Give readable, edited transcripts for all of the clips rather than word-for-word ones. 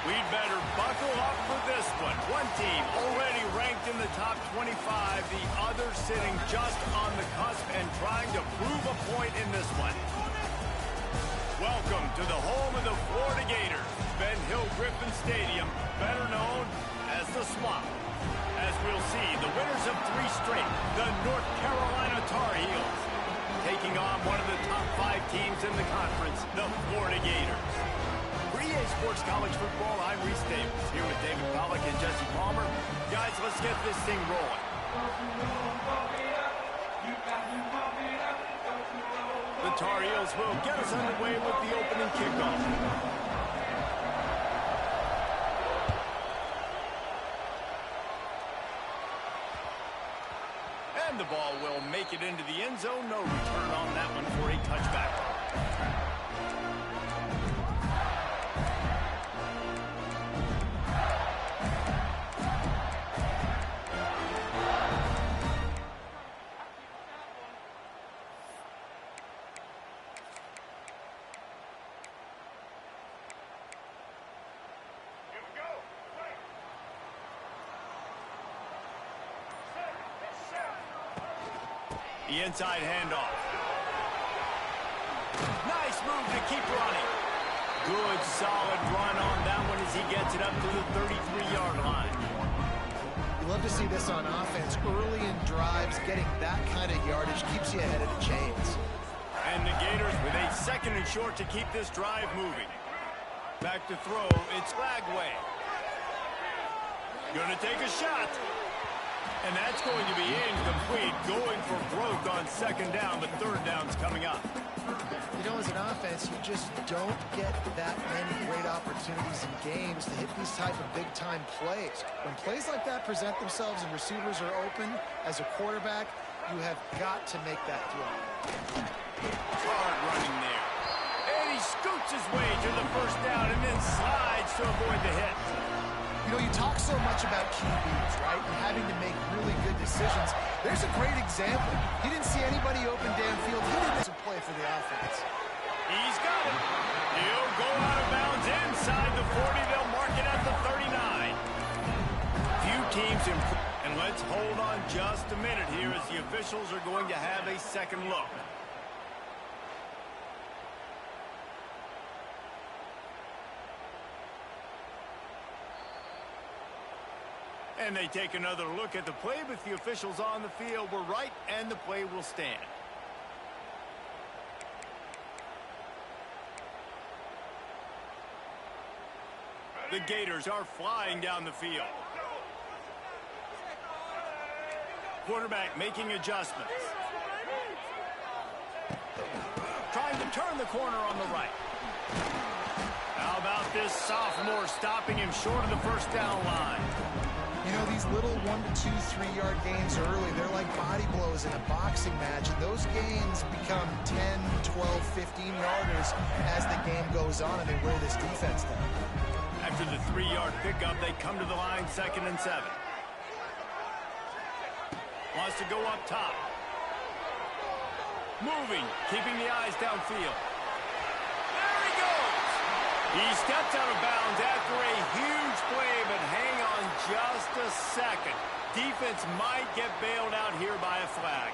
We'd better buckle up for this one. One team already ranked in the top 25, the other sitting just on the cusp and trying to prove a point in this one. Welcome to the home of the Florida Gators, Ben Hill Griffin Stadium, better known as the Swamp. As we'll see, the winners of 3 straight, the North Carolina Tar Heels, taking on one of the top 5 teams in the conference, the Florida Gators. For EA Sports College Football, I'm Reese Davis, here with David Pollack and Jesse Palmer. Guys, let's get this thing rolling. The Tar Heels will get us underway with the opening kickoff. And the ball will make it into the end zone. No return on that one for a touchback. The inside handoff. Nice move to keep running. Good, solid run on that one as he gets it up to the 33-yard line. You love to see this on offense. Early in drives, getting that kind of yardage keeps you ahead of the chains. And the Gators with a 2nd and short to keep this drive moving. Back to throw. It's Flagway. Gonna take a shot. And that's going to be incomplete, going for broke on 2nd down, but 3rd down's coming up. You know, as an offense, you just don't get that many great opportunities in games to hit these type of big-time plays. When plays like that present themselves and receivers are open, as a quarterback, you have got to make that throw. Hard running there. And he scoots his way to the 1st down and then slides to avoid the hit. You know, you talk so much about QBs, right, and having to make really good decisions. There's a great example. He didn't see anybody open downfield. He didn't play for the offense. He's got it. He'll go out of bounds inside the 40. They'll mark it at the 39. Few teams improve. And let's hold on just a minute here as the officials are going to have a second look. And they take another look at the play, but the officials on the field were right, and the play will stand. The Gators are flying down the field. Quarterback making adjustments. Trying to turn the corner on the right. How about this sophomore stopping him short of the 1st down line? You know, these little 1 to 2, 3-yard gains early, they're like body blows in a boxing match, and those gains become 10, 12, 15-yarders as the game goes on, and they wear this defense down. After the 3-yard pickup, they come to the line 2nd and 7. Wants to go up top. Moving, keeping the eyes downfield. There he goes! He steps out of bounds after a huge play, but hang on just a second. Defense might get bailed out here by a flag.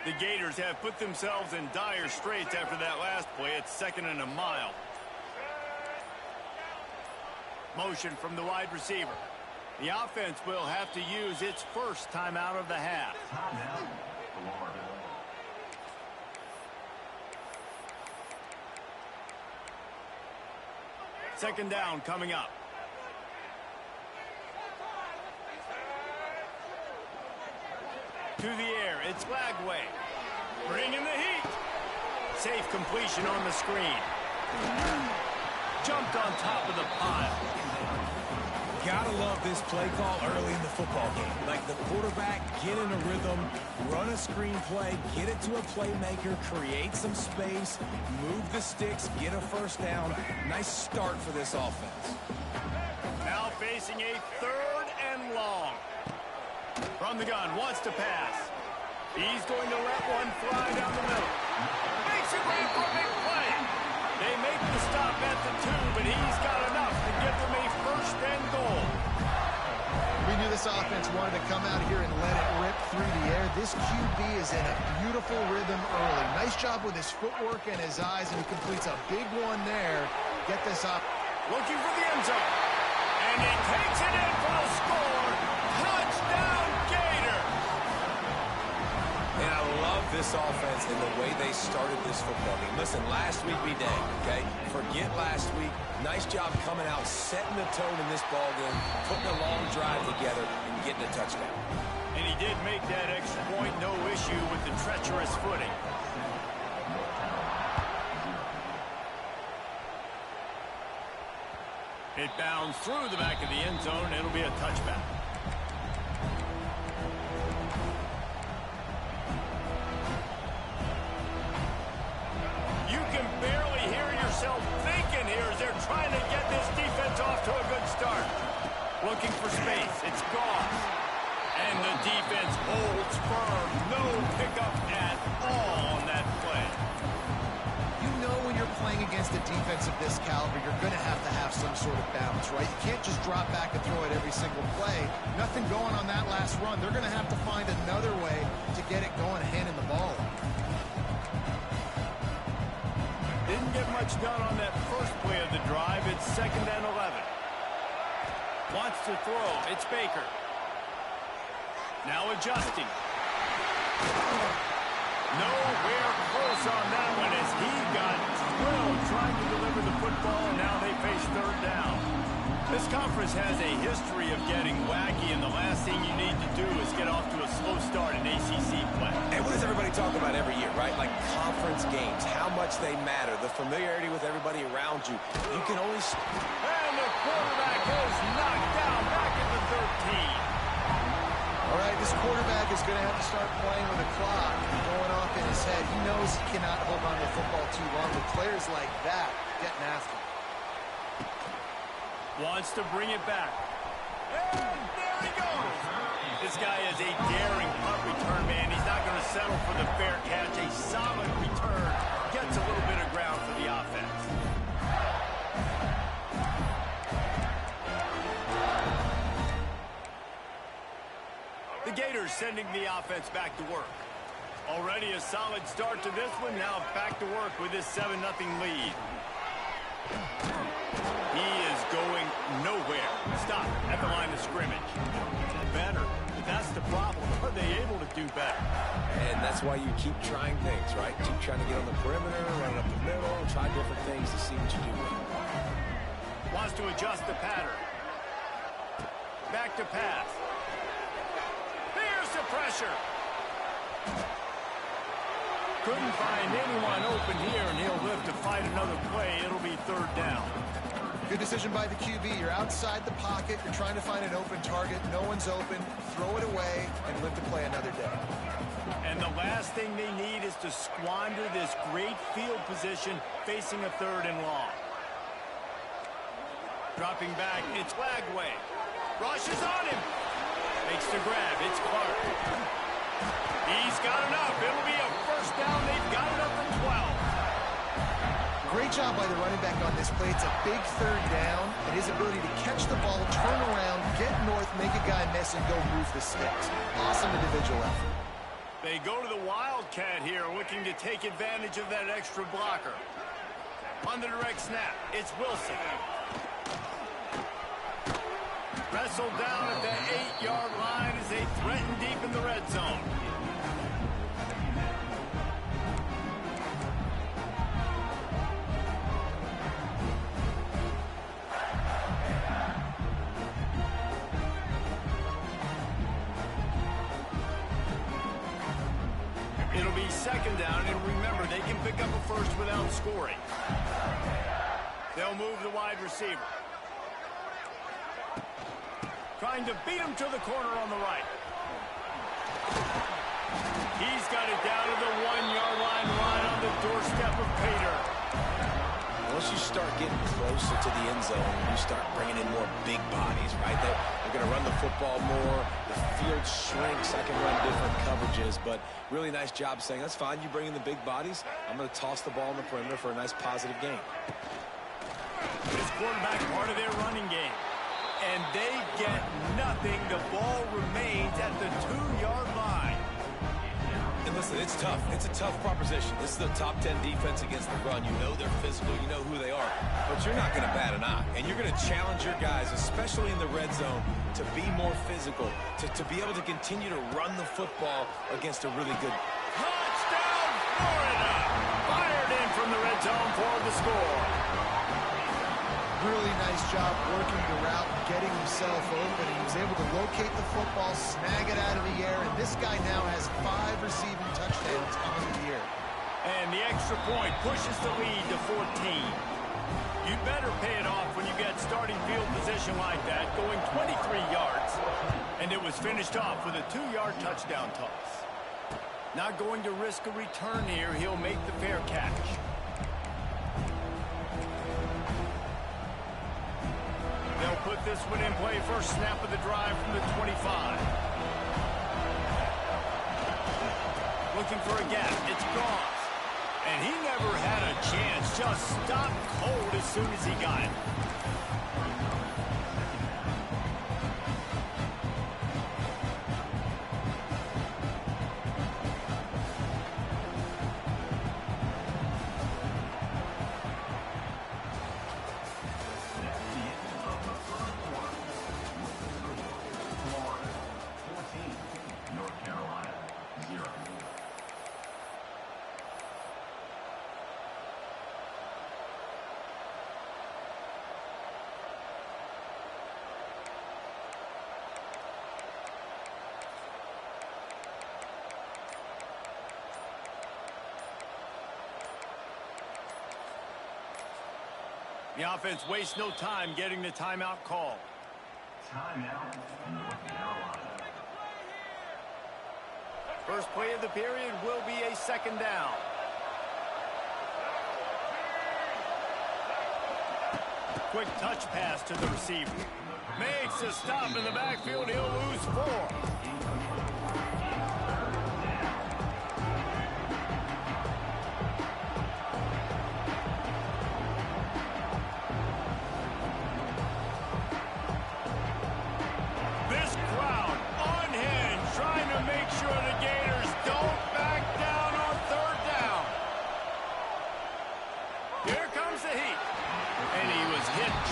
The Gators have put themselves in dire straits after that last play. It's 2nd and a mile. Motion from the wide receiver. The offense will have to use its 1st timeout of the half. 2nd down coming up. To the air, it's Flagway. Bringing the heat. Safe completion on the screen. Jumped on top of the pile. Gotta love this play call early in the football game. Like the quarterback, get in a rhythm, run a screen play, get it to a playmaker, create some space, move the sticks, get a first down. Nice start for this offense. Now facing a 3rd and long. From the gun, wants to pass. He's going to let one fly down the middle. Makes a grab for a big play. They make the stop at the 2, but he's got enough to give them a 1st and goal. We knew this offense wanted to come out here and let it rip through the air. This QB is in a beautiful rhythm early. Nice job with his footwork and his eyes, and he completes a big one there. Get this up. Looking for the end zone. And he takes it in for the score. Touchdown, Gator. And I love this offense and the way they started this football game. Listen, last week we did, okay? Forget last week. Nice job coming out, setting the tone in this ball game, putting a long drive together, and getting a touchdown. And he did make that extra point, no issue with the treacherous footing. It bounds through the back of the end zone. It'll be a touchback. You can barely hear yourself thinking here as they're trying to get this defense off to a good start. Looking for space. It's gone. And the defense holds firm. No pickup at all on that play. You know when you're playing against a defense of this caliber, you're going to have some sort of balance, right? You can't just drop back and throw it every single play. Nothing going on that last run. They're going to have to find another way to get it going, handing the ball. Didn't get much done on that first play of the drive. It's 2nd and 11. Wants to throw. It's Baker. Now adjusting. Nowhere close on that one as he got drilled trying to deliver the football, and now they face 3rd down. This conference has a history of getting wacky, and the last thing you need to do is get off to a slow start in ACC play. And what does everybody talk about every year, right? Like conference games, how much they matter, the familiarity with everybody around you. You can only... And the quarterback is knocked down back at the 13. All right, this quarterback is going to have to start playing with a clock going off in his head. He knows he cannot hold on to the football too long with players like that getting after him. Wants to bring it back. And there he goes. This guy is a daring punt return man. He's not going to settle for the fair catch. A solid return. Gets a little bit of ground for the offense. The Gators sending the offense back to work. Already a solid start to this one. Now back to work with this 7-0 lead. He is going nowhere. Stop at the line of scrimmage. Better. But that's the problem. Are they able to do better? And that's why you keep trying things, right? Keep trying to get on the perimeter, run it up the middle, try different things to see what you do well. Wants to adjust the pattern. Back to pass. There's the pressure. Couldn't find anyone open here, and he'll live to fight another play. It'll be 3rd down. Good decision by the QB. You're outside the pocket. You're trying to find an open target. No one's open. Throw it away and live to play another day. And the last thing they need is to squander this great field position facing a 3rd and long. Dropping back, it's Lagway. Rushes on him. Makes the grab. It's Clark. He's got enough. It'll be a 1st down. They've got it up to 12. Great job by the running back on this play. It's a big 3rd down, and his ability to catch the ball, turn around, get north, make a guy miss, and go move the sticks. Awesome individual effort. They go to the Wildcat here, looking to take advantage of that extra blocker. On the direct snap, it's Wilson. Wrestled down at the 8-yard line as they threaten deep in the red zone. It'll be 2nd down, and remember, they can pick up a 1st without scoring. They'll move the wide receiver. trying to beat him to the corner on the right. He's got it down to the 1-yard line, right on the doorstep of Pater. Once you start getting closer to the end zone, you start bringing in more big bodies, right? They're going to run the football more. The field shrinks. I can run different coverages, but really nice job saying, that's fine. You bring in the big bodies. I'm going to toss the ball in the perimeter for a nice positive gain. This quarterback part of their running game. And they get nothing. The ball remains at the 2-yard line. And listen, it's tough. It's a tough proposition. This is the top 10 defense against the run. You know they're physical. You know who they are. But you're not going to bat an eye. And you're going to challenge your guys, especially in the red zone, to be more physical, to be able to continue to run the football against a really good. Touchdown, Florida! Fired in from the red zone for the score. Really nice job working the route, getting himself open. He was able to locate the football, snag it out of the air, and this guy now has 5 receiving touchdowns on the year. And the extra point pushes the lead to 14. You better pay it off when you get starting field position like that, going 23 yards. And it was finished off with a 2-yard touchdown toss. Not going to risk a return here. He'll make the fair catch. They'll put this one in play. First snap of the drive from the 25. Looking for a gap. It's gone. And he never had a chance. Just stopped cold as soon as he got it. The offense wastes no time getting the timeout call. Timeout, North Carolina. First play of the period will be a second down. Quick touch pass to the receiver. Makes a stop in the backfield. He'll lose 4.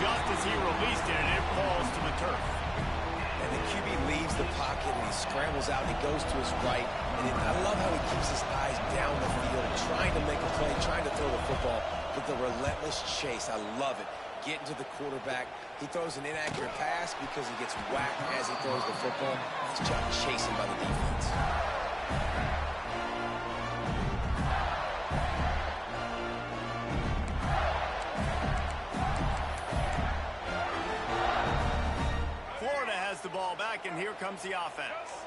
Just as he released it, and it falls to the turf. And the QB leaves the pocket, and he scrambles out, and he goes to his right. And I love how he keeps his eyes down the field, trying to make a play, trying to throw the football, but the relentless chase, I love it. Getting to the quarterback. He throws an inaccurate pass because he gets whacked as he throws the football. Nice job chasing by the defense. The ball back, and here comes the offense.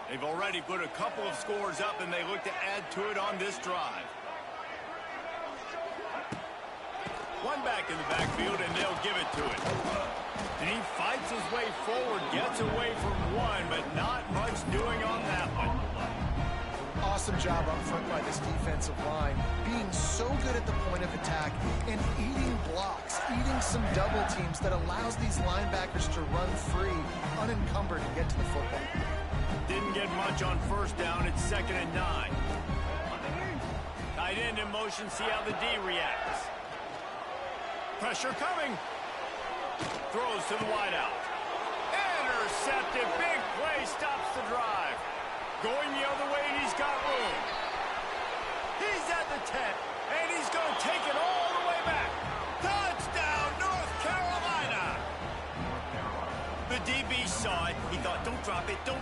They've already put a couple of scores up, and they look to add to it on this drive. One back in the backfield, and they'll give it to it. And he fights his way forward, gets away from one, but not much doing on that one. Awesome job up front by this defensive line, being so good at the point of attack and eating blocks, eating some double teams that allows these linebackers to run free, unencumbered, and get to the football. Didn't get much on first down. It's 2nd and 9. Tight end in motion. See how the D reacts. Pressure coming. Throws to the wideout. Intercepted. Big play stops the drive. Going the other way, and he's got room. He's at the 10, and he's going to take it all the way back. Touchdown, North Carolina. The DB saw it. He thought, don't drop it, then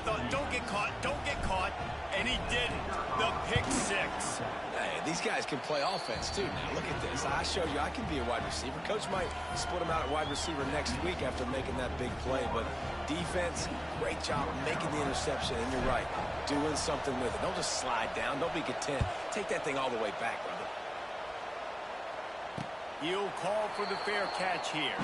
thought, don't get caught, and he didn't. The pick 6. And These guys can play offense, too. Now, look at this. I showed you I can be a wide receiver. Coach might split him out at wide receiver next week after making that big play. But defense, great job making the interception. And you're right, doing something with it. Don't just slide down. Don't be content. Take that thing all the way back, brother. He'll call for the fair catch here.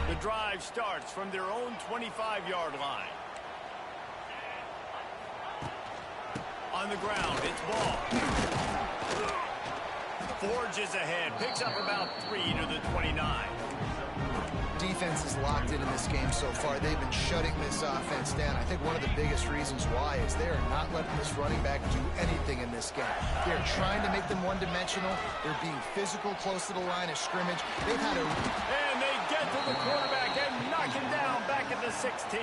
The drive starts from their own 25-yard line. On the ground, it's ball. Forges ahead, picks up about 3 to the 29. Defense is locked in this game so far. They've been shutting this offense down. I think one of the biggest reasons why is they are not letting this running back do anything in this game. They're trying to make them one-dimensional. They're being physical close to the line of scrimmage. They've had a... And they get to the quarterback and knock him down back at the 16.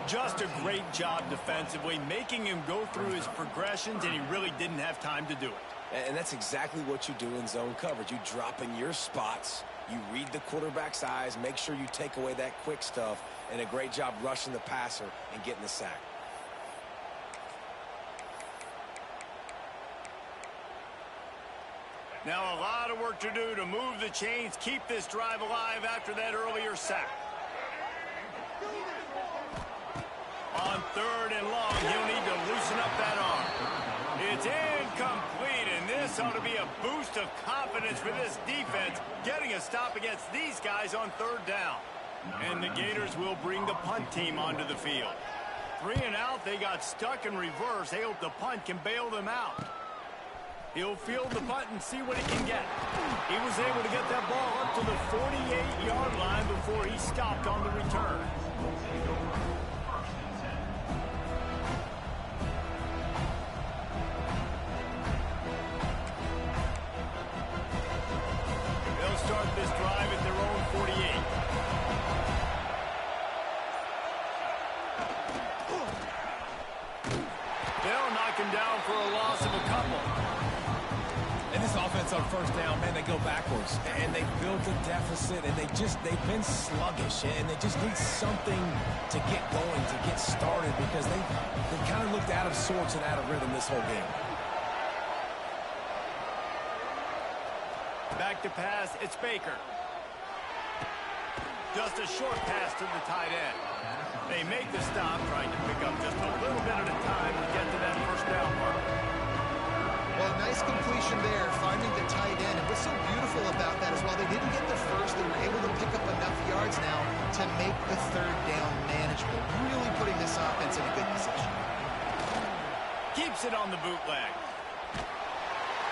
Just a great job defensively, making him go through his progressions, and he really didn't have time to do it. And that's exactly what you do in zone coverage. You drop in your spots. You read the quarterback's eyes, make sure you take away that quick stuff, and a great job rushing the passer and getting the sack. Now a lot of work to do to move the chains, keep this drive alive after that earlier sack. On 3rd and long, he'll need to loosen up that arm. It's incomplete, and this ought to be a boost of confidence for this defense, getting a stop against these guys on 3rd down. And the Gators will bring the punt team onto the field. 3 and out, they got stuck in reverse. They hope the punt can bail them out. He'll field the punt and see what he can get. He was able to get that ball up to the 48-yard line before he stopped on the return. Start this drive at their own 48. They'll knock him down for a loss of a couple. And this offense on 1st down, man, they go backwards. And they built a deficit, and they've been sluggish. And they just need something to get going, to get started, because they kind of looked out of sorts and out of rhythm this whole game. Back to pass, it's Baker. Just a short pass to the tight end. They make the stop, trying to pick up just a little bit at a time to get to that 1st down mark. Well, nice completion there, finding the tight end. And what's so beautiful about that is while they didn't get the first, they were able to pick up enough yards now to make the 3rd down manageable, really putting this offense in a good position. Keeps it on the bootleg.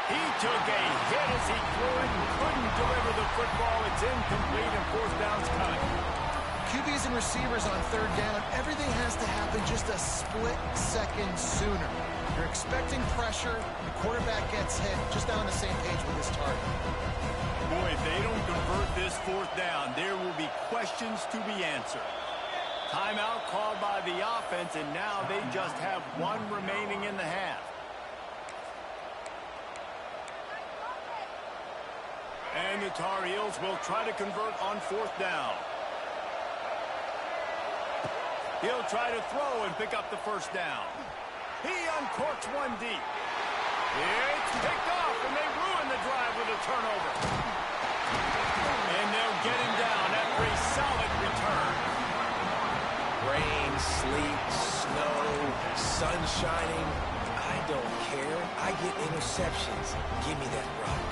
He took a hit as he threw it and couldn't deliver the football. It's incomplete and 4th down's coming. QBs and receivers on 3rd down, everything has to happen just a split second sooner. You're expecting pressure, the quarterback gets hit, just not on the same page with his target. Boy, if they don't convert this 4th down, there will be questions to be answered. Timeout called by the offense, and now they just have 1 remaining in the half. And the Tar Heels will try to convert on 4th down. He'll try to throw and pick up the 1st down. He uncorks one deep. It's picked off, and they ruin the drive with a turnover. And they'll get him down after a solid return. Rain, sleet, snow, sun shining. I don't care. I get interceptions. Give me that rock.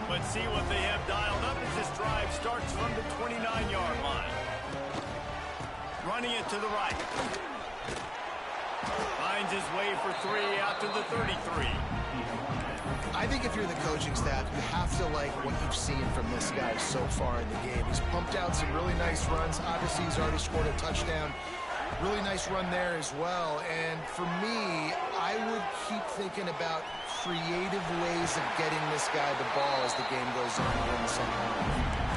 Let's see what they have dialed up as this drive starts from the 29-yard line. Running it to the right. Finds his way for 3 out to the 33. I think if you're the coaching staff, you have to like what you've seen from this guy so far in the game. He's pumped out some really nice runs. Obviously, he's already scored a touchdown. Really nice run there as well. And for me, I would keep thinking about creative ways of getting this guy the ball as the game goes on in the second half.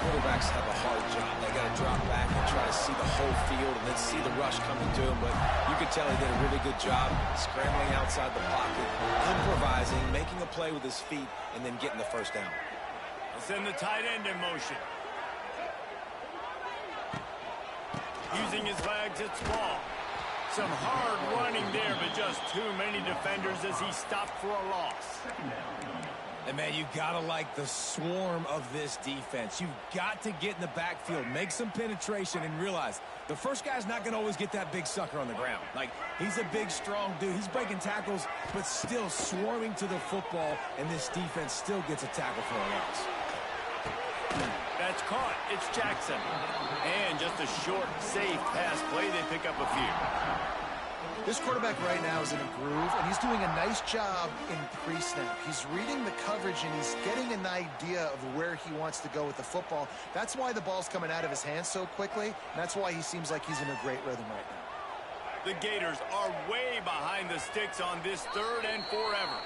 Quarterbacks have a hard job. They got to drop back and try to see the whole field and then see the rush coming to him. But you could tell he did a really good job scrambling outside the pocket, improvising, making a play with his feet, and then getting the 1st down. Send the tight end in motion. Using his legs, it's ball. Some hard running there, but just too many defenders as he stopped for a loss. And, man, you got to like the swarm of this defense. You've got to get in the backfield, make some penetration, and realize the first guy's not going to always get that big sucker on the ground. Like, he's a big, strong dude. He's breaking tackles, but still swarming to the football, and this defense still gets a tackle for a loss. That's caught. It's Jackson. And just a short, safe pass play. They pick up a few. This quarterback right now is in a groove, and he's doing a nice job in pre-snap. He's reading the coverage, and he's getting an idea of where he wants to go with the football. That's why the ball's coming out of his hands so quickly, and that's why he seems like he's in a great rhythm right now. The Gators are way behind the sticks on this 3rd and forever.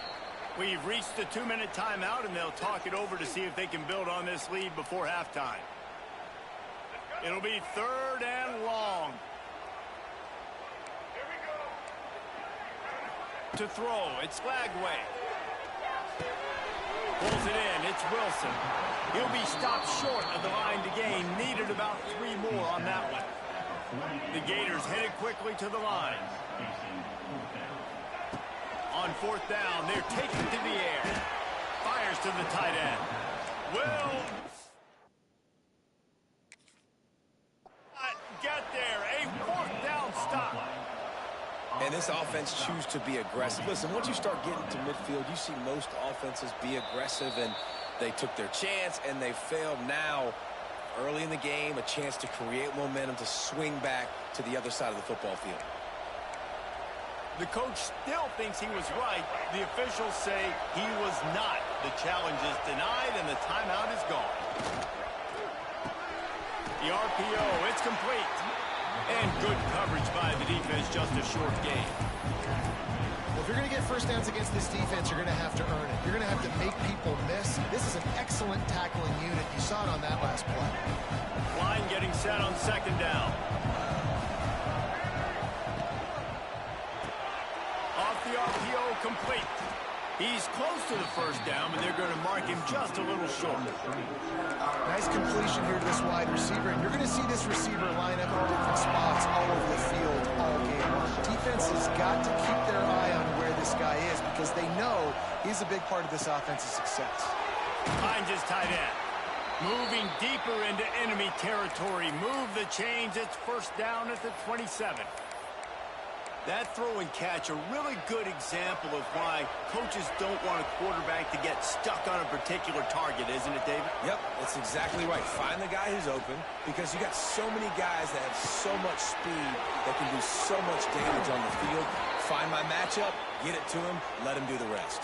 We've reached the 2-minute timeout, and they'll talk it over to see if they can build on this lead before halftime. It'll be 3rd and long. To throw, it's Lagway. Pulls it in, it's Wilson. He'll be stopped short of the line to gain. Needed about 3 more on that one. The Gators headed quickly to the line. On 4th down, they're taken to the air. Fires to the tight end. Will not get there. A 4th down stop. And this offense chooses to be aggressive. Listen, once you start getting to midfield, you see most offenses be aggressive, and they took their chance, and they failed. Now, early in the game, a chance to create momentum to swing back to the other side of the football field. The coach still thinks he was right. The officials say he was not. The challenge is denied, and the timeout is gone. The RPO, it's complete. And good coverage by the defense, just a short game. Well, if you're going to get first downs against this defense, you're going to have to earn it. You're going to have to make people miss. This is an excellent tackling unit. You saw it on that last play. Line getting set on 2nd down. Off the RPO, complete. He's close to the 1st down, but they're going to mark him just a little short. Nice completion here to this wide receiver, and you're going to see this receiver line up in different spots all over the field all game long. Defense has got to keep their eye on where this guy is because they know he's a big part of this offense's success. Finds his tight end. Moving deeper into enemy territory. Move the chains. It's 1st down at the 27. That throw and catch, a really good example of why coaches don't want a quarterback to get stuck on a particular target, isn't it, David? Yep, that's exactly right. Find the guy who's open because you got so many guys that have so much speed that can do so much damage on the field. Find my matchup, get it to him, let him do the rest.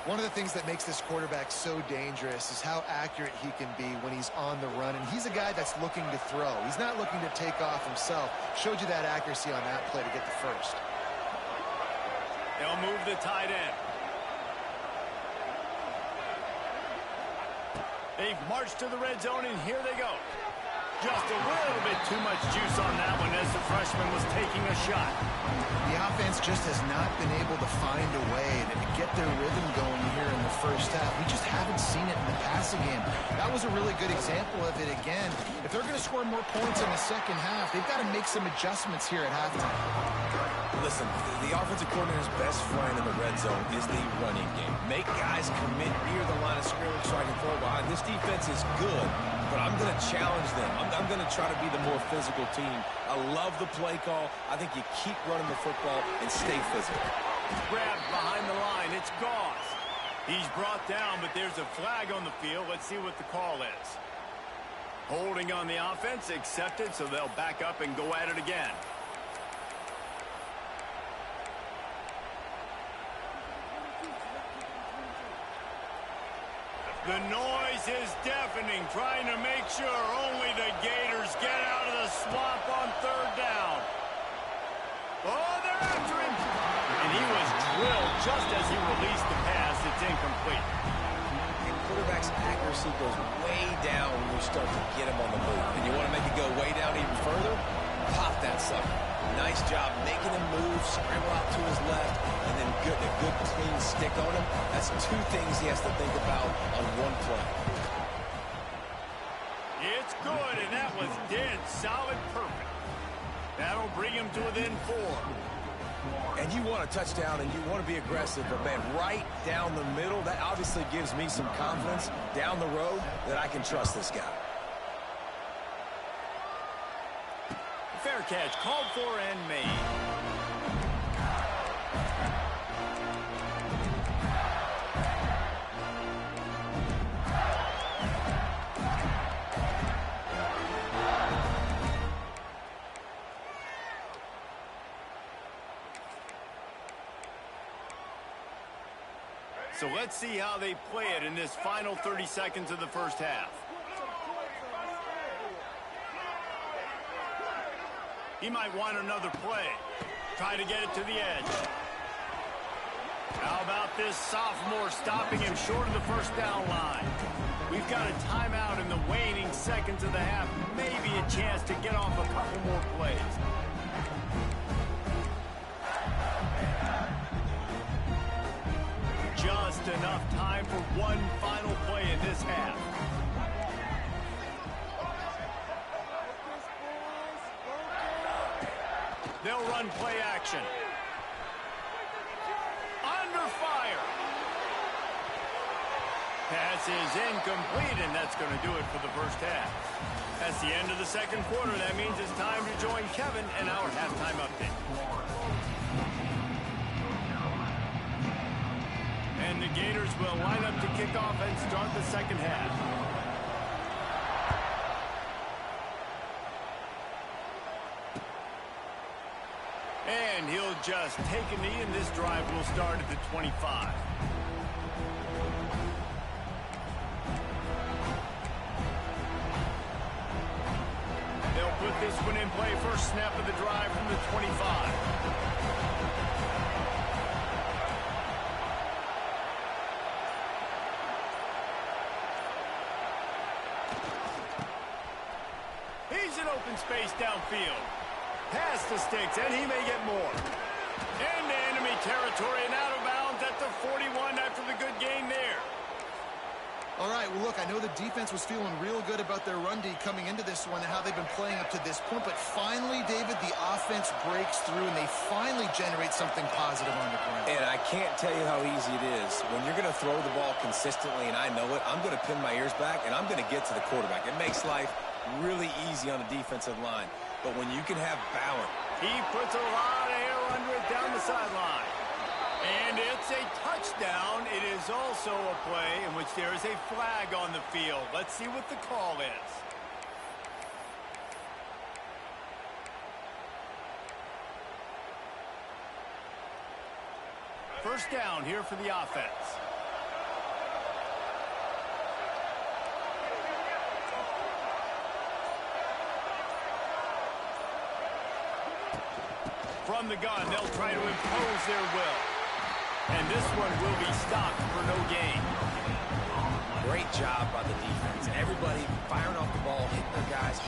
One of the things that makes this quarterback so dangerous is how accurate he can be when he's on the run. And he's a guy that's looking to throw. He's not looking to take off himself. Showed you that accuracy on that play to get the first. They'll move the tight end. They've marched to the red zone, and here they go. Just a little bit too much juice on that one as the freshman was taking a shot. The offense just has not been able to find a way to get their rhythm going here in the 1st half. We just haven't seen it in the passing game. That was a really good example of it again. If they're going to score more points in the 2nd half, they've got to make some adjustments here at halftime. Listen, the offensive coordinator's best friend in the red zone is the running game. Make guys commit near the line of scrimmage so I can throw behind. This defense is good, but I'm going to challenge them. I'm going to try to be the more physical team. I love the play call. I think you keep running the football and stay physical. Grabbed behind the line. It's Gauze. He's brought down, but there's a flag on the field. Let's see what the call is. Holding on the offense, accepted, so they'll back up and go at it again. The noise is deafening, trying to make sure only the Gators get out of the swamp on 3rd down. Oh, they're after him. And he was drilled just as he released the pass. It's incomplete. The quarterback's accuracy goes way down when you start to get him on the move. And you want to make it go way down even further? Pop that sucker. Nice job making him move, scramble out to his left, and then getting a good clean stick on him. That's 2 things he has to think about on 1 play. good, and that was dead solid perfect. That'll bring him to within 4. And you want a touchdown and you want to be aggressive, but man, right down the middle, that obviously gives me some confidence down the road that I can trust this guy. Fair catch, called for and made. So let's see how they play it in this final 30 seconds of the first half. He might want another play. Try to get it to the edge. How about this sophomore stopping him short of the first down line? We've got a timeout in the waning seconds of the half. Maybe a chance to get off a couple more plays. Just enough time for one final play in this half. They'll run play action. Under fire. Pass is incomplete, and that's going to do it for the first half. That's the end of the second quarter. That means it's time to join Kevin and our halftime update. And the Gators will line up to kick off and start the second half. And he'll just take a knee, and this drive will start at the 25. They'll put this one in play. First snap of the drive from the 25. Open space downfield. Past the sticks, and he may get more. Into enemy territory and out of bounds at the 41 after the good gain there. All right, well, look, I know the defense was feeling real good about their run D coming into this one and how they've been playing up to this point, but finally, David, the offense breaks through, and they finally generate something positive on the ground. And I can't tell you how easy it is. When you're going to throw the ball consistently, and I know it, I'm going to pin my ears back, and I'm going to get to the quarterback. It makes life really easy on the defensive line. But when you can have balance. He puts a lot of air under it down the sideline. And it's a touchdown. It is also a play in which there is a flag on the field. Let's see what the call is. First down here for the offense. From the gun, they'll try to impose their will. And this one will be stopped for no gain. Great job by the defense. Everybody firing off the ball, hitting their guys.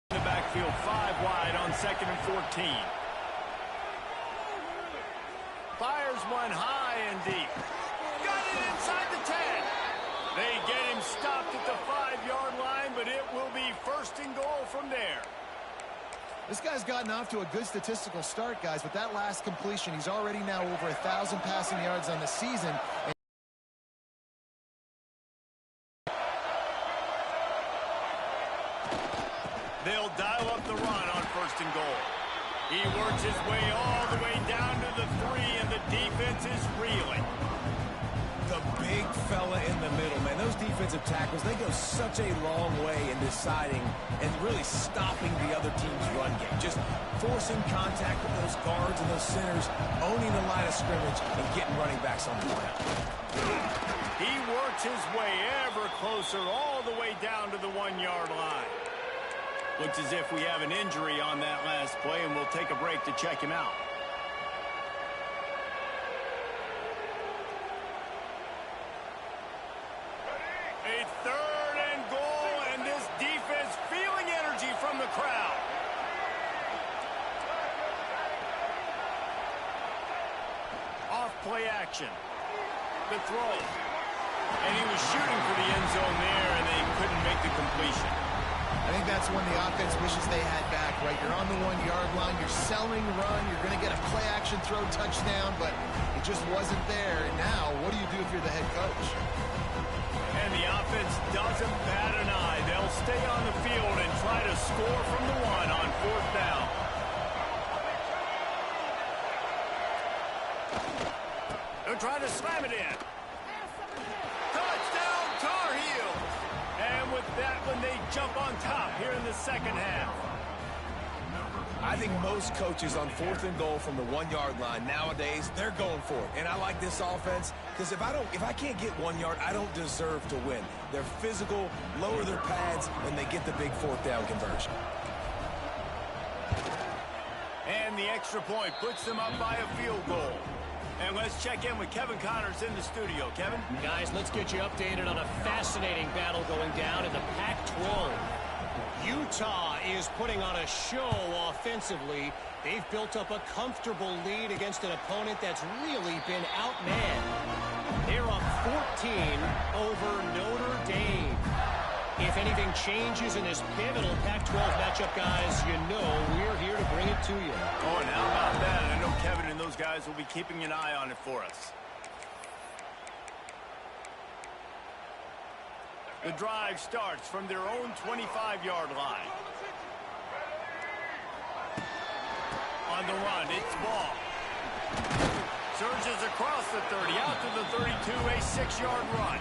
In the backfield, 5 wide on 2nd and 14. Fires one high and deep. Got it inside the 10. They get him stopped at the 5-yard line, but it will be 1st and goal from there. This guy's gotten off to a good statistical start, guys, but that last completion, he's already now over 1,000 passing yards on the season. They'll dial up the run on 1st and goal. He works his way all the way down to the 3, and the defense is reeling. The big fella in the middle, man. Those defensive tackles, they go such a long way in deciding and really stopping the other team's run game. Just forcing contact with those guards and those centers, owning the line of scrimmage, and getting running backs on the ground. He works his way ever closer all the way down to the 1-yard line. Looks as if we have an injury on that last play, and we'll take a break to check him out. A 3rd and goal, and this defense feeling energy from the crowd. Off play action. The throw. And he was shooting for the end zone there, and they couldn't make the completion. I think that's when the offense wishes they had back, right? You're on the 1-yard line, you're selling run, you're going to get a play-action throw touchdown, but it just wasn't there. And now, what do you do if you're the head coach? And the offense doesn't bat an eye. They'll stay on the field and try to score from the 1 on 4th down. They're trying to slam it in. Touchdown, Tar Heels! And with that one, they jump on top here in the second half. I think most coaches on 4th and goal from the 1-yard line nowadays, they're going for it. And I like this offense because if I can't get 1 yard, I don't deserve to win. They're physical, lower their pads, and they get the big 4th down conversion. And the extra point puts them up by a field goal. And let's check in with Kevin Connors in the studio. Kevin? Guys, let's get you updated on a fascinating battle going down in the Pac-12. Utah is putting on a show offensively. They've built up a comfortable lead against an opponent that's really been outmanned. They're up 14 over Notre Dame. If anything changes in this pivotal Pac-12 matchup, guys, you know we're here to bring it to you. Oh, and how about that? I know Kevin and those guys will be keeping an eye on it for us. The drive starts from their own 25-yard line. On the run, it's Ball. Surges across the 30, out to the 32, a 6-yard run.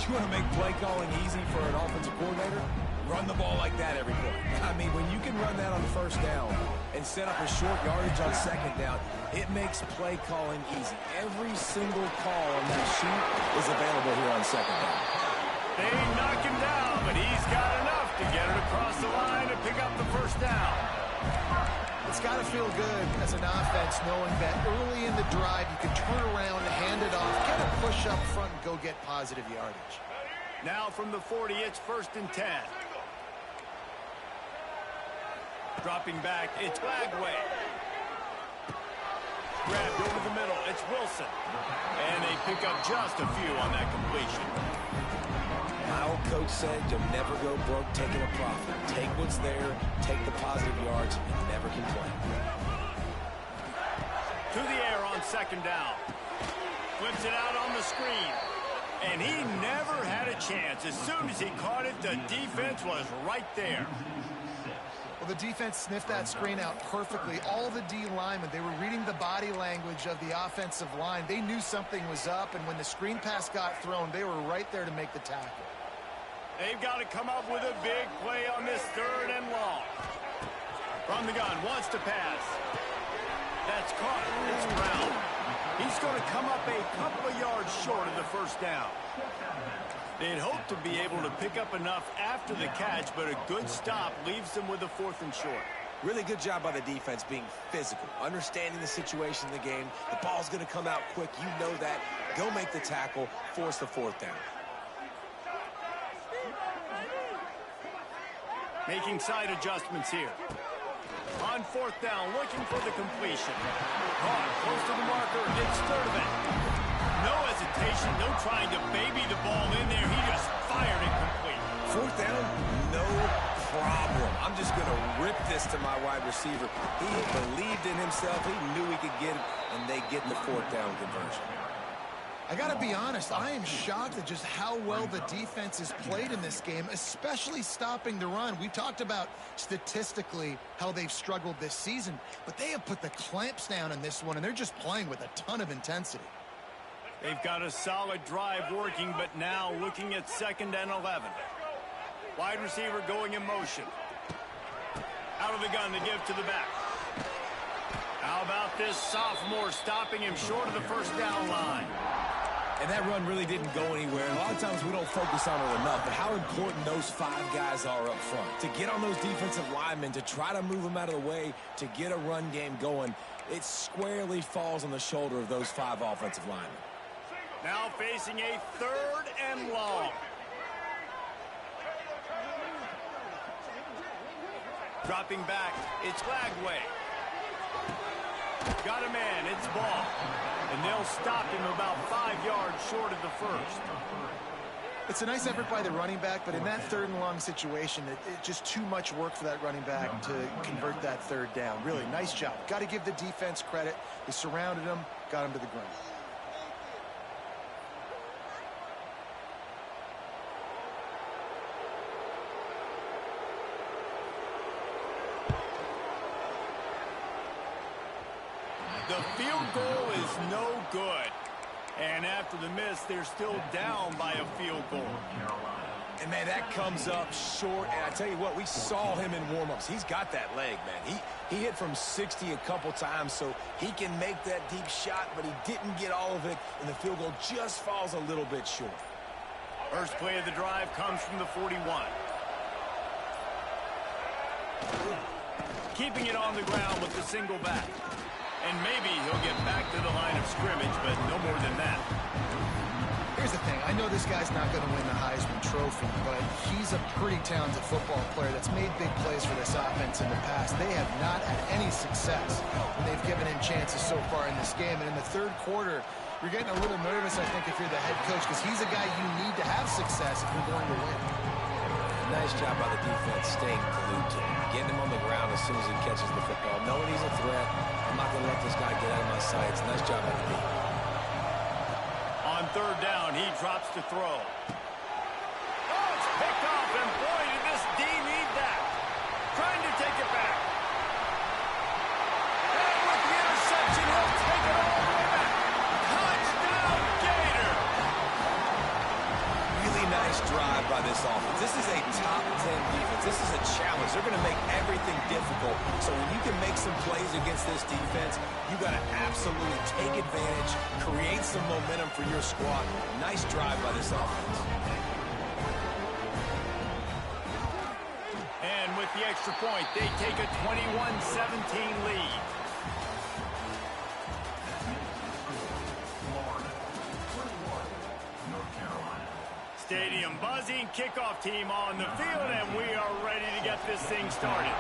You want to make play calling easy for an offensive coordinator? Run the ball like that every play. I mean, when you can run that on 1st down and set up a short yardage on 2nd down, it makes play calling easy. Every single call on that sheet is available here on 2nd down. They knock him down, but he's got enough to get it across the line to pick up the 1st down. It's got to feel good as an offense knowing that early in the drive you can turn around, hand it off, get a push up front, and go get positive yardage. Now from the 40, it's 1st and 10. Dropping back, it's Lagway. Grabbed over the middle, it's Wilson. And they pick up just a few on that completion. My old coach said you'll never go broke taking a profit. Take what's there, take the positive yards, and never complain. To the air on 2nd down. Flips it out on the screen. And he never had a chance. As soon as he caught it, the defense was right there. Well, the defense sniffed that screen out perfectly. All the D linemen, they were reading the body language of the offensive line. They knew something was up, and when the screen pass got thrown, they were right there to make the tackle. They've got to come up with a big play on this 3rd and long. From the gun, wants to pass. That's caught. It's Brown. He's going to come up a couple of yards short of the 1st down. They'd hope to be able to pick up enough after the catch, but a good stop leaves them with a 4th and short. Really good job by the defense being physical, understanding the situation in the game. The ball's going to come out quick. You know that. Go make the tackle, force the 4th down. Making side adjustments here. On 4th down, looking for the completion. Caught close to the marker. It's Sturdivant. No hesitation, no trying to baby the ball in there. He just fired it complete. 4th down, no problem. I'm just going to rip this to my wide receiver. He believed in himself. He knew he could get it, and they get the 4th down conversion. I got to be honest, I am shocked at just how well the defense has played in this game, especially stopping the run. We talked about statistically how they've struggled this season, but they have put the clamps down in this one, and they're just playing with a ton of intensity. They've got a solid drive working, but now looking at 2nd and 11. Wide receiver going in motion. Out of the gun to give to the back. How about this sophomore stopping him short of the 1st down line? And that run really didn't go anywhere. And a lot of times we don't focus on it enough, but how important those 5 guys are up front. To get on those defensive linemen, to try to move them out of the way, to get a run game going, it squarely falls on the shoulder of those 5 offensive linemen. Now facing a 3rd and long. Dropping back, it's Lagway. Got a man, it's ball. And they'll stop him about 5 yards short of the first. It's a nice effort by the running back, but in that 3rd and long situation, it's just too much work for that running back to convert that 3rd down. Really, nice job. Got to give the defense credit. They surrounded him, got him to the ground. The field goal is no good. And after the miss, they're still down by a field goal. And, man, that comes up short. And I tell you what, we saw him in warm-ups. He's got that leg, man. He hit from 60 a couple times, so he can make that deep shot, but he didn't get all of it, and the field goal just falls a little bit short. First play of the drive comes from the 41. Keeping it on the ground with the single back. And maybe he'll get back to the line of scrimmage, but no more than that. Here's the thing. I know this guy's not going to win the Heisman Trophy, but he's a pretty talented football player that's made big plays for this offense in the past. They have not had any success when they've given him chances so far in this game. And in the 3rd quarter, you're getting a little nervous, I think, if you're the head coach, because he's a guy you need to have success if you're going to win. Nice job by the defense staying glued to him, getting him on the ground as soon as he catches the football, knowing he's a threat. I'm not going to let this guy get out of my sights. Nice job by the defense. On 3rd down, he drops to throw. Oh, it's picked off, and boy, did this D need that. Trying to take it back. And with the interception, he'll take it all the way back. Touchdown, Gator! Really nice drive by this offense. This is a top 10 defense. This is a challenge. They're going to make everything difficult. So when you can make some plays against this defense, you got to absolutely take advantage, create some momentum for your squad. Nice drive by this offense. And with the extra point, they take a 21-17 lead. Stadium buzzing, kickoff team on the field, and we are ready to get this thing started.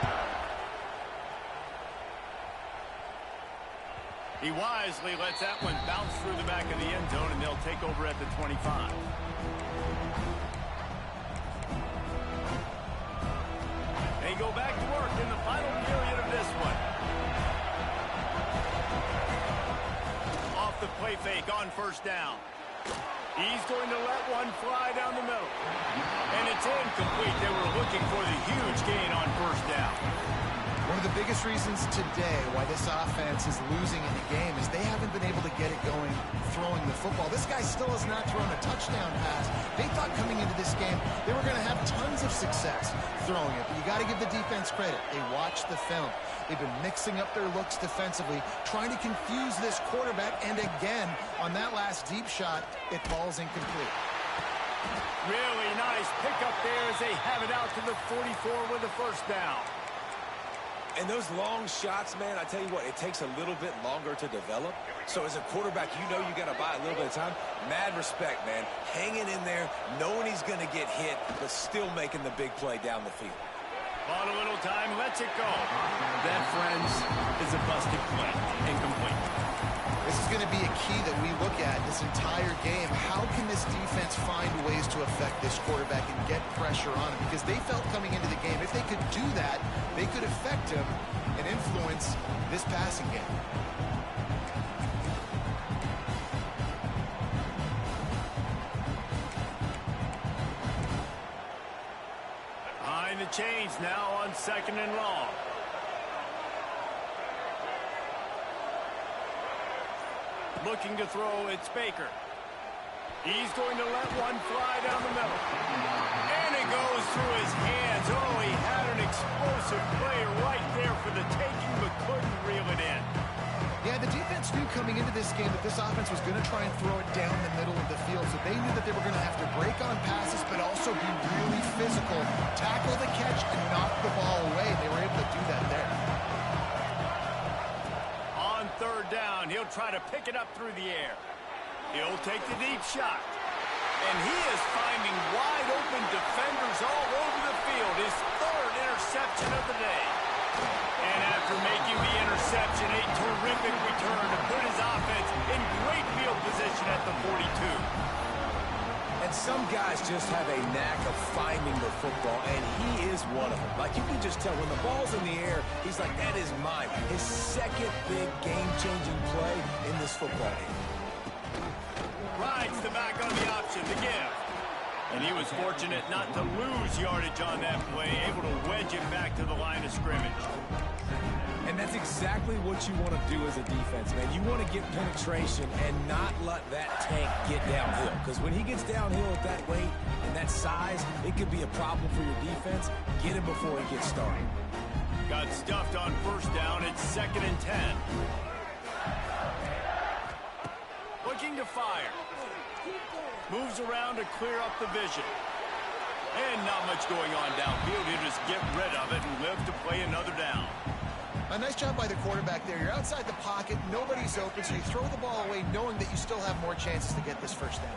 He wisely lets that one bounce through the back of the end zone, and they'll take over at the 25. They go back to work in the final period of this one. Off the play fake on 1st down. He's going to let one fly down the middle. And it's incomplete. They were looking for the huge gain on 1st down. One of the biggest reasons today why this offense is losing in the game is they haven't been able to get it going throwing the football. This guy still has not thrown a touchdown pass. They thought coming into this game they were going to have tons of success throwing it. But you got to give the defense credit. They watched the film. They've been mixing up their looks defensively, trying to confuse this quarterback. And again, on that last deep shot, it falls incomplete. Really nice pickup there as they have it out to the 44 with the 1st down. And those long shots, man, I tell you what, it takes a little bit longer to develop. So as a quarterback, you know you got to buy a little bit of time. Mad respect, man. Hanging in there, knowing he's going to get hit, but still making the big play down the field. On a little time, lets it go. That, friends, is a busted play. Incomplete. This is going to be a key that we look at this entire game. How can this defense find ways to affect this quarterback and get pressure on him? Because they felt coming into the game, if they could do that, they could affect him and influence this passing game. Behind the chains now on 2nd and long. Looking to throw, it's Baker. He's going to let one fly down the middle. And it goes through his hands. Oh, he had an explosive play right there for the taking, but couldn't reel it in. Yeah, the defense knew coming into this game that this offense was going to try and throw it down the middle of the field, so they knew that they were going to have to break on passes, but also be really physical, tackle the catch, and knock the ball away. They were able to do that there. On 3rd down, he'll try to pick it up through the air. He'll take the deep shot. And he is finding wide open defenders all over the field. His 3rd interception of the day. And after making the interception, interception, a terrific return to put his offense in great field position at the 42. And some guys just have a knack of finding the football, and he is one of them. Like, you can just tell when the ball's in the air, he's like, that is mine. His second big game-changing play in this football game. Rides the back on the option to give. And he was fortunate not to lose yardage on that play, able to wedge it back to the line of scrimmage. And that's exactly what you want to do as a defense, man. You want to get penetration and not let that tank get downhill. Because when he gets downhill at that weight and that size, it could be a problem for your defense. Get him before he gets started. Got stuffed on first down. It's 2nd and 10. Looking to fire. Moves around to clear up the vision. And not much going on downfield. He'll just get rid of it and live to play another down. A nice job by the quarterback there. You're outside the pocket, nobody's open, so you throw the ball away knowing that you still have more chances to get this first down.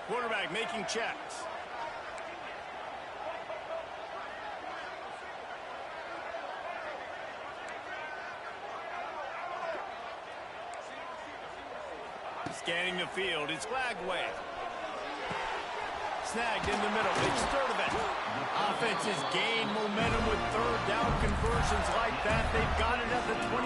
Quarterback making checks. Scanning the field, it's flag away. Snagged in the middle, big start of it. Offenses gain momentum with third down conversions like that. They've got it at the 25.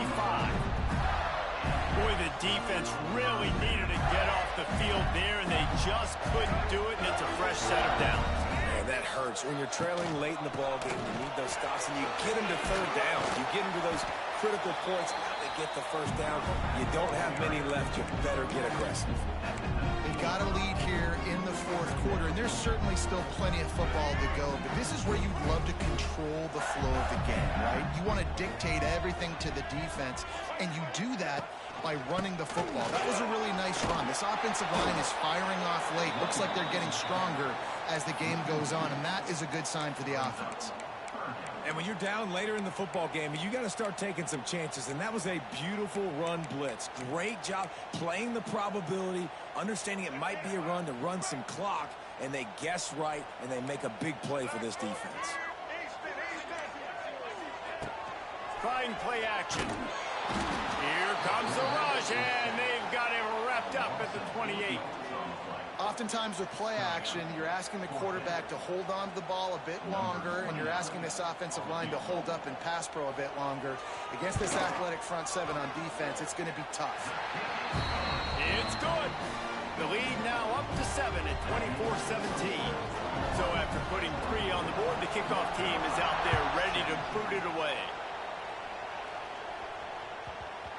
Boy, the defense really needed to get off the field there, and they just couldn't do it, and it's a fresh set of downs. Man, that hurts. When you're trailing late in the ball game, you need those stops, and you get them to third down. You get them to those critical points to get the first down. You don't have many left. You better get aggressive. They've got a lead here in the fourth quarter, and there's certainly still plenty of football to go, but this is where you'd love to control the flow of the game, right? You want to dictate everything to the defense, and you do that by running the football. That was a really nice run. This offensive line is firing off late. Looks like they're getting stronger as the game goes on, and that is a good sign for the offense. And when you're down later in the football game, you got to start taking some chances. And that was a beautiful run blitz. Great job playing the probability, understanding it might be a run to run some clock, and they guess right, and they make a big play for this defense. Trying play action. Here comes the rush, and they've got him wrapped up at the 28. Oftentimes with play action, you're asking the quarterback to hold on to the ball a bit longer, and you're asking this offensive line to hold up and pass pro a bit longer. Against this athletic front seven on defense, it's going to be tough. It's good. The lead now up to 7 at 24-17. So after putting 3 on the board, the kickoff team is out there ready to boot it away.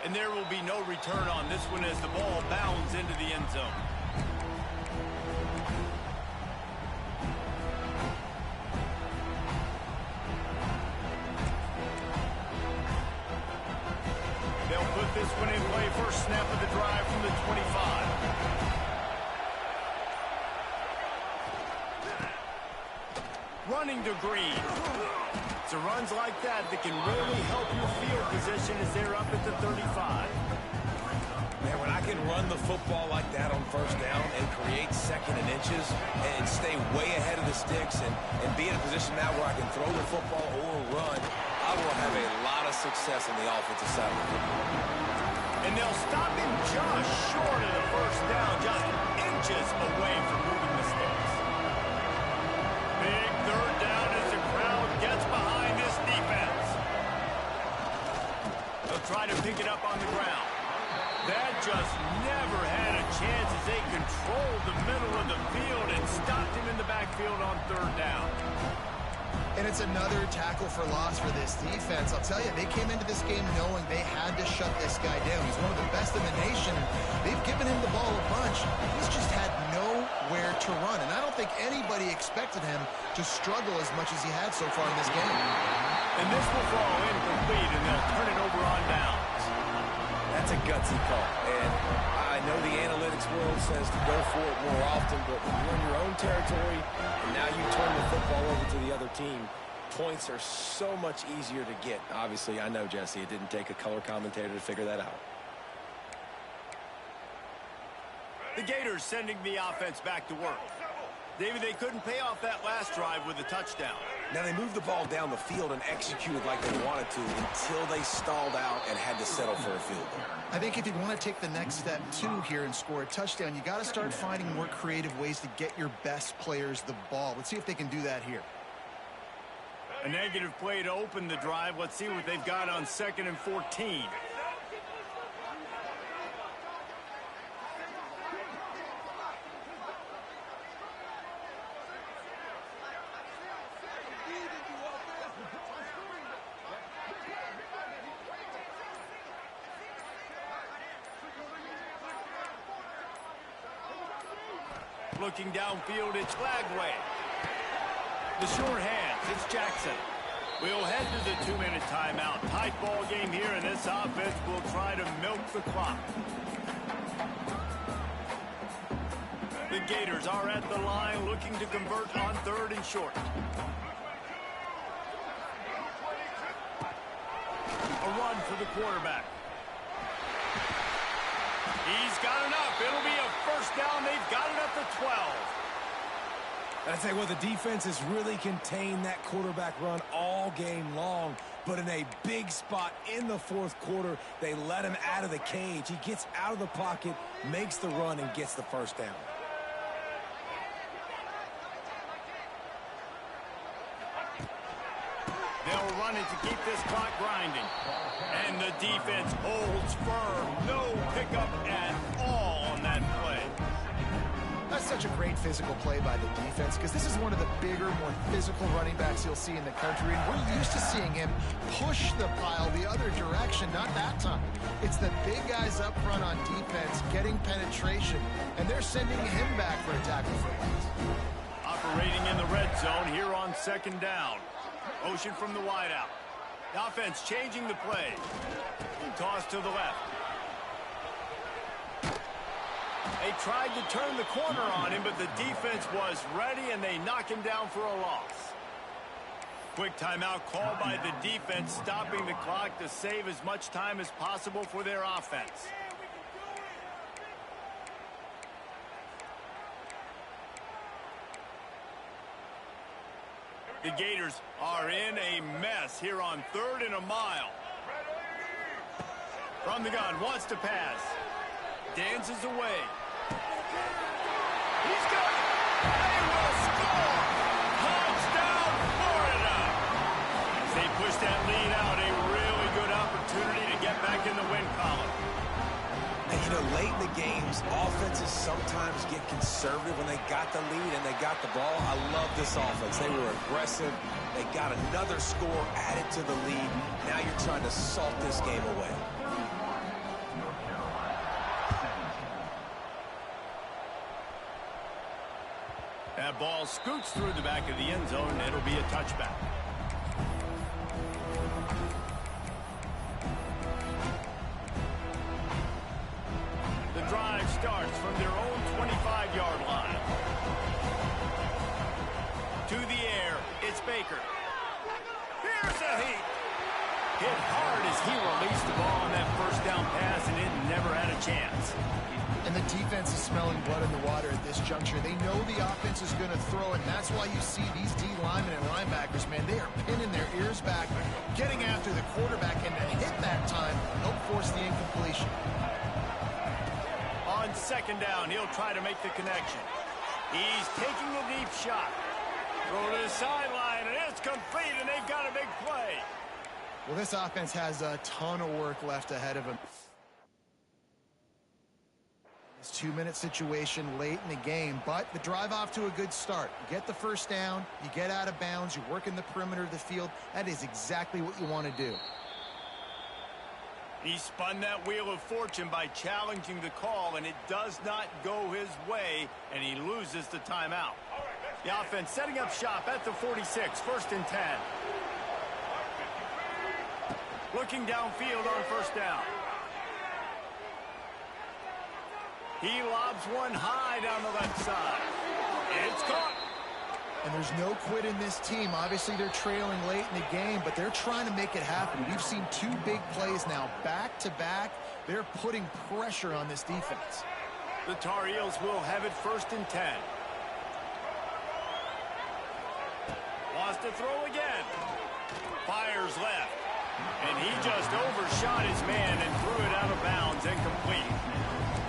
And there will be no return on this one as the ball bounds into the end zone. They'll put this one in play. First snap of the drive from the 25. Running to Green. So runs like that can really help your field position as they're up at the 35. Man, when I can run the football like that on first down and create second and inches and stay way ahead of the sticks and be in a position now where I can throw the football or run, I will have a lot of success on the offensive side of the football. And they'll stop him just short of the first down, just inches away from moving the sticks. Big third down as the crowd gets behind this defense. They'll try to pick it up on the ground. That just never had a chance as they controlled the middle of the field and stopped him in the backfield on third down. And it's another tackle for loss for this defense. I'll tell you, they came into this game knowing they had to shut this guy down. He's one of the best in the nation. They've given him the ball a bunch. He's just had nowhere to run. And I don't think anybody expected him to struggle as much as he had so far in this game. And this will fall incomplete, and they'll turn it over on downs. That's a gutsy call. And I know the analytics world says to go for it more often, but when you're in your own territory and now you turn the football over to the other team, points are so much easier to get. Obviously, I know, Jesse, it didn't take a color commentator to figure that out. The Gators sending the offense back to work. David, they couldn't pay off that last drive with a touchdown. Now they moved the ball down the field and executed like they wanted to until they stalled out and had to settle for a field goal. I think if you want to take the next step, too, here and score a touchdown, you got to start finding more creative ways to get your best players the ball. Let's see if they can do that here. A negative play to open the drive. Let's see what they've got on 2nd and 14. Looking downfield, it's Lagway. The short hands, it's Jackson. We'll head to the 2-minute timeout. Tight ball game here, and this offense will try to milk the clock. The Gators are at the line looking to convert on 3rd and short. A run for the quarterback. He's got enough. It'll be a first down. They've got it at the 12. And I tell you what, the defense has really contained that quarterback run all game long. But in a big spot in the 4th quarter, they let him out of the cage. He gets out of the pocket, makes the run, and gets the first down. They'll run it to keep this clock grinding. And the defense holds firm. No pickup at all on that play. That's such a great physical play by the defense because this is one of the bigger, more physical running backs you'll see in the country. And we're used to seeing him push the pile the other direction, not that time. It's the big guys up front on defense getting penetration, and they're sending him back for a tackle for loss. Operating in the red zone here on 2nd down. Motion from the wideout. The offense changing the play. Toss to the left. They tried to turn the corner on him, but the defense was ready, and they knock him down for a loss. Quick timeout called by the defense, stopping the clock to save as much time as possible for their offense. The Gators are in a mess here on 3rd and a mile. From the gun, wants to pass. Dances away. He's got it. They will score. Touchdown, Florida. As they push that lead out, a really good opportunity to get back in the win column. And, you know, late in the games, offenses sometimes get conservative when they got the lead and they got the ball. I love this offense. They were aggressive. They got another score added to the lead. Now you're trying to salt this game away. That ball scoots through the back of the end zone, and it'll be a touchback. The drive starts from their own 25-yard line. To the air, it's Baker. Here's a heat. Hit hard as he released the ball on that first down pass, and it never had a chance. And the defense is smelling blood in the water at this juncture. They know the offense is going to throw, and that's why you see these D linemen and linebackers, man, they are pinning their ears back, getting after the quarterback, and to hit that time, help force the incompletion. On 2nd down, he'll try to make the connection. He's taking a deep shot. Throw to the sideline, and it's complete, and they've got a big play. Well, this offense has a ton of work left ahead of them. This 2-minute situation late in the game, but the drive off to a good start. You get the first down, you get out of bounds, you work in the perimeter of the field. That is exactly what you want to do. He spun that wheel of fortune by challenging the call, and it does not go his way, and he loses the timeout. The offense setting up shop at the 46, 1st and 10. Looking downfield on 1st down. He lobs one high down the left side. It's caught. And there's no quit in this team. Obviously, they're trailing late in the game, but they're trying to make it happen. We've seen 2 big plays now, back-to-back. They're putting pressure on this defense. The Tar Heels will have it 1st and 10. to throw again. Fires left. And he just overshot his man and threw it out of bounds, incomplete.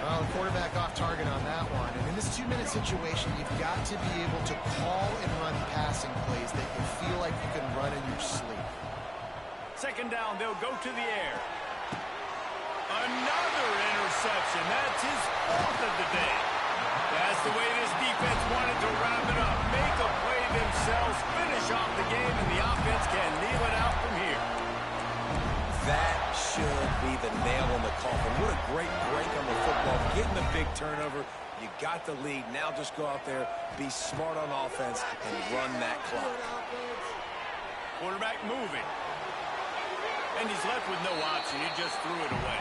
Well, the quarterback off target on that one. And in this 2-minute situation, you've got to be able to call and run passing plays that you feel like you can run in your sleep. Second down, they'll go to the air. Another interception. That's his 4th of the day. That's the way this defense wanted to wrap it up. Make a play themselves, finish off the game, and the offense can kneel it out from here. That should be the nail in the coffin. What a great break on the football. Getting the big turnover. You got the lead. Now just go out there, be smart on offense, and run that clock. Quarterback moving. And he's left with no option. He just threw it away.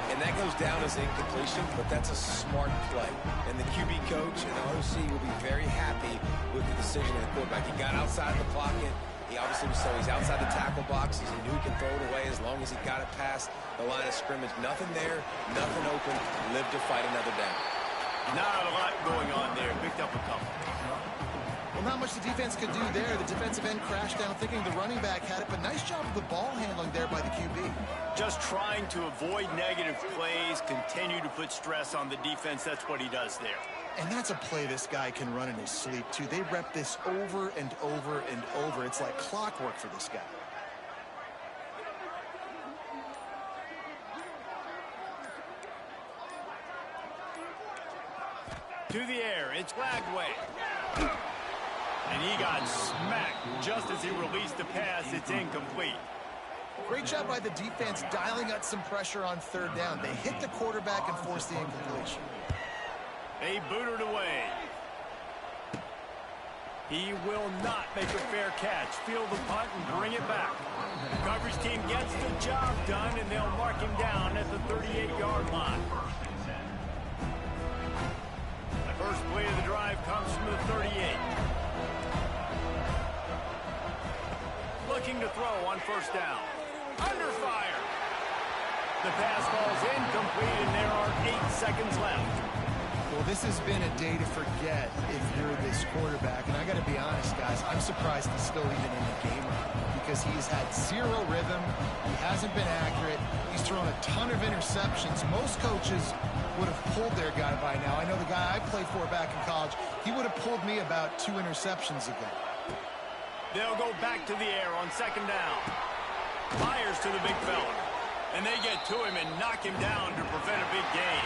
And that goes down as incompletion, but that's a smart play. And the QB coach and the OC will be very happy with the decision of the quarterback. He got outside the pocket. He obviously was so he's outside the tackle boxes. He knew he could throw it away as long as he got it past the line of scrimmage. Nothing there, nothing open. Live to fight another down. Not a lot going on there. Picked up a couple. Well, not much the defense could do there. The defensive end crashed down thinking the running back had it, but nice job of the ball handling there by the QB. Just trying to avoid negative plays, continue to put stress on the defense. That's what he does there. And that's a play this guy can run in his sleep, too. They rep this over and over and over. It's like clockwork for this guy. To the air, it's Lagway. And he got smacked just as he released the pass. It's incomplete. Great job by the defense dialing up some pressure on 3rd down. They hit the quarterback and forced the incompletion. They booted away. He will not make a fair catch. Field the punt and bring it back. The coverage team gets the job done, and they'll mark him down at the 38-yard line. The first play of the drive comes from the 38. Looking to throw on 1st down. Under fire. The pass falls incomplete, and there are 8 seconds left. Well, this has been a day to forget if you're this quarterback. And I got to be honest, guys, I'm surprised he's still even in the game because he's had 0 rhythm. He hasn't been accurate. He's thrown a ton of interceptions. Most coaches would have pulled their guy by now. I know the guy I played for back in college, he would have pulled me about 2 interceptions ago. They'll go back to the air on 2nd down. Fires to the big fella. And they get to him and knock him down to prevent a big gain.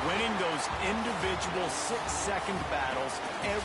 Winning those individual 6-second battles every